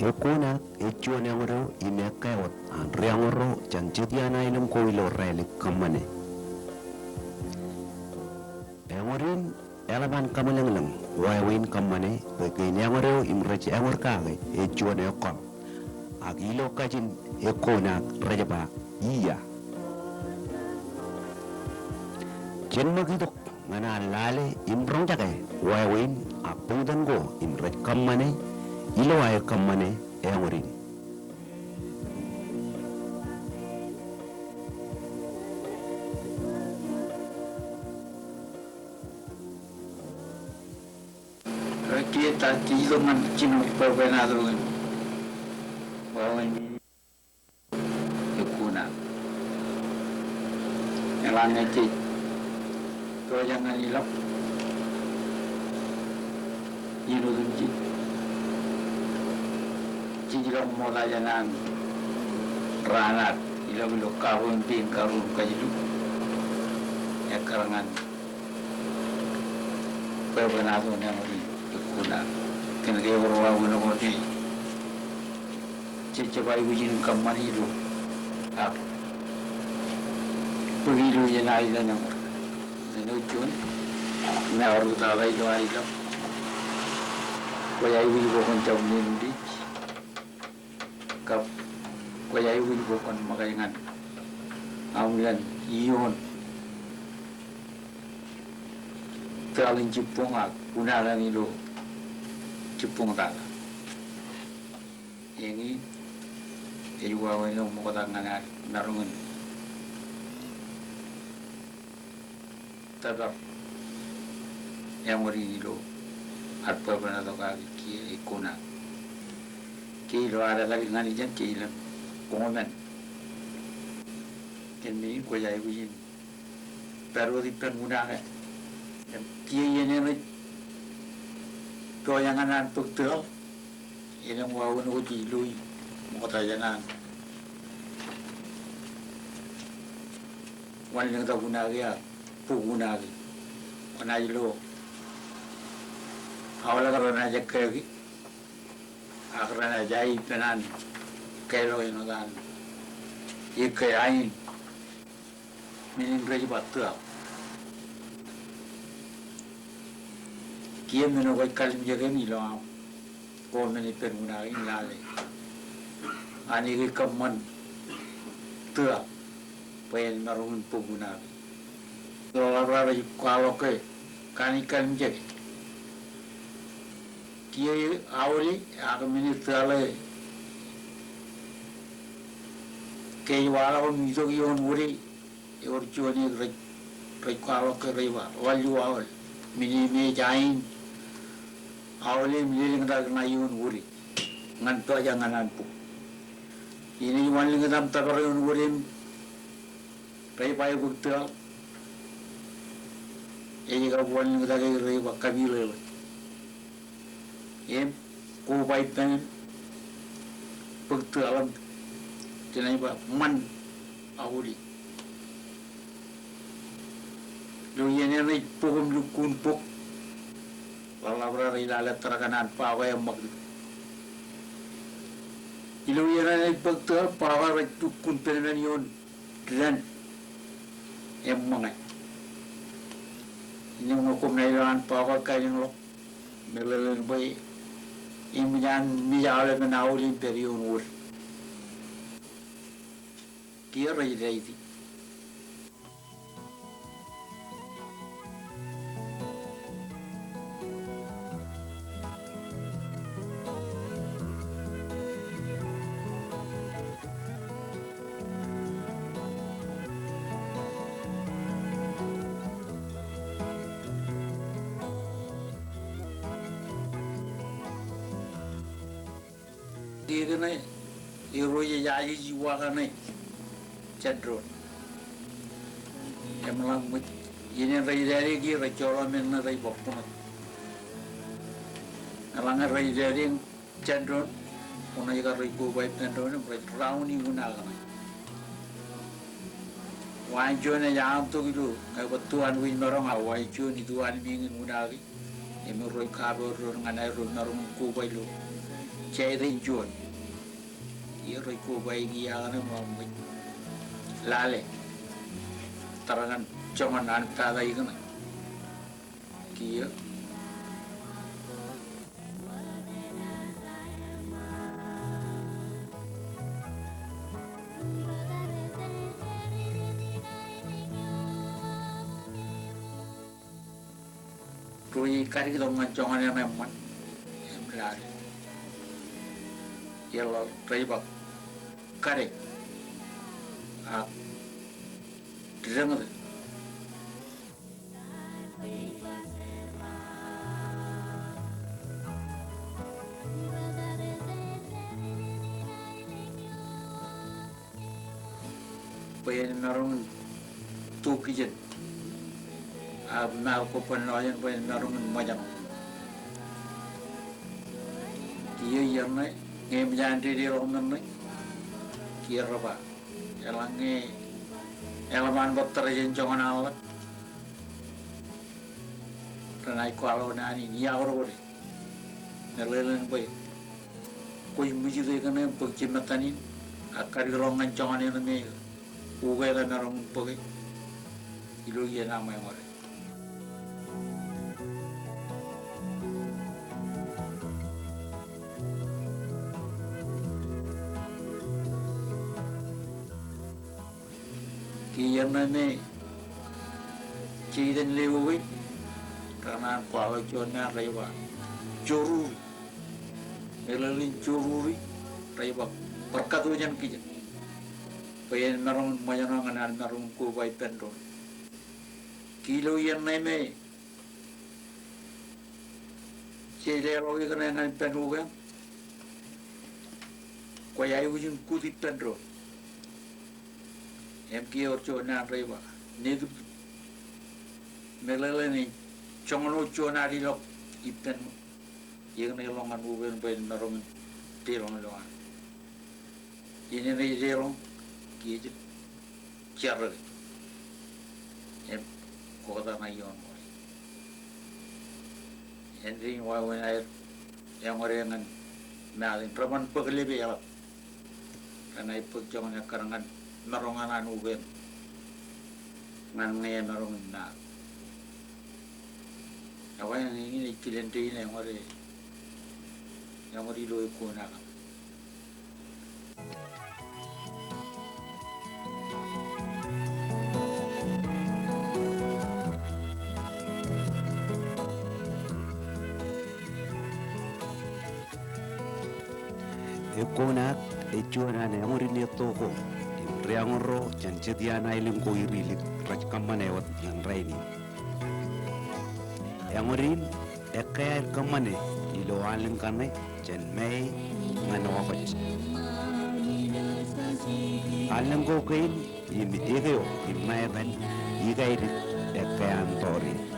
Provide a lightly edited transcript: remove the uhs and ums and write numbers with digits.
hekuna echuan yangoro imekawat anriangoro janjetiana ilum ko ilo relik kamane yangorin elaban kamalanglang wawin kamane bagain yangoro imraji yangor kage echuan yakol agilo kajin hekuna rajaba iya jen magitok ngana lale imrong jake wawin apung dango imraj kamane ilo ay kamane yangorin kita tilo man kino perbenado wawan yukuna elangnya ti to jangan ilap yino dunji jijilam mola janan ranat ilo bilo karun pin karun kajidu ya karangan perbenado nyamori kuna kena ke orang orang orang ni cepat ujin kamari itu tak pergi dulu je nak ilan yang menunjukkan nak orang tahu itu ilan kaya ibu bukan jauh ni kap kaya ibu bukan makanan ambilan ion terlalu jepung guna dan itu Jepung tak, ini iwa ini mau kata ngana narungan, tetap yang beri lo, apa pernah tahu kaki kiri ikuna, kiri ada lagi ngani jen kiri komen, ini kau jadi begini, baru di pengguna kan, kiri ini to yang anan puktul ini mau uji lui mau tajanan wan yang tak guna dia puguna mana ilo awal kerana jaga lagi akhirnya jai penan kelo ini kan ikai ain minim kerja batu kia meno koi kalim jaga ni lo ko meni perguna ini lale ani ke kaman tua pen marun puguna lo lara kalau ke kani kalim jaga kia awali aku meni tale ke wala ko miso yon wuri yor choni rek kalau ke rewa walu awal mini me jain awalnya milik kita kena iun wuri, ngantuk aja ngananpu. Ini milik kita takar iun wuri, rai payah bukti. Ini kalau milik kita kaya rai bakabila. Em, kau payah pengen bukti alam, jenai bah man awuli. Loyanya ni pukul lukun puk. Walau berada ilalat terkanan pawa yang mak. Ilu yang ni betul pawa itu kun penanion dan yang mangai. Ini mengukum nailan pawa kain lo melelen boy. Imian mijale menauli periun ur. Kira ini. Dia ni, iroja jadi jiwa kan ni, cenderung. Yang malang ini rai dari ki rai coba mana rai bapun. Malang rai dari cenderung, mana jika rai go baik cenderung, rai round ni guna kan. Wanjone yang tu gitu, kalau tuan win merong awai cuan itu an mingin guna lagi. Emi rai kabur dengan air rai merong go baik lo. chạy rin chuột iya rồi cô bay gia nó mà mình lale tarangan cuman anta đây cái này kia rồi cái lòng ngan cuman yang memang em lale ya lo teribak kare dengar pengen narung tu kijen mau ko penloyan pengen narung majang kia yang này nghe menjan di roman này kia apa elange elaman bakter jencongan awat ranai kualo nani ni awro re nerlelen boy koi muji de kana pagchimatanin akar rongan congan ne me ugai la narong poge ilo ye nama yang ore kian nane ciden lewi karena kuala jona rewa juru melalui jururi rewa perkatuan kijan pengen narong mayanang anan narong kubai pendro kilo yang neme cile logi kana ngan pendro kan kuayai ujung kuti pendro em kia chona rewa nedu melele ni chonglo chona di lok ipen yang ni longan uben ben narong tirong longan ini ni tirong kia je cara em kota mayon en ring wa air yang orang ngan malin praman peglebe ya karena iput jangan karangan narongan uben ngan nge narong na awan ini kilente ini yang ori lo ko na Ekonak ejuana ne amorini toko Riangoro jan jetiana ilim ko irilik raj kamane wat yang raini Yangorin ekair kamane ilo alim kane jan mei manawakach Alam ko kain imitigyo imayaban igairit ekayan tori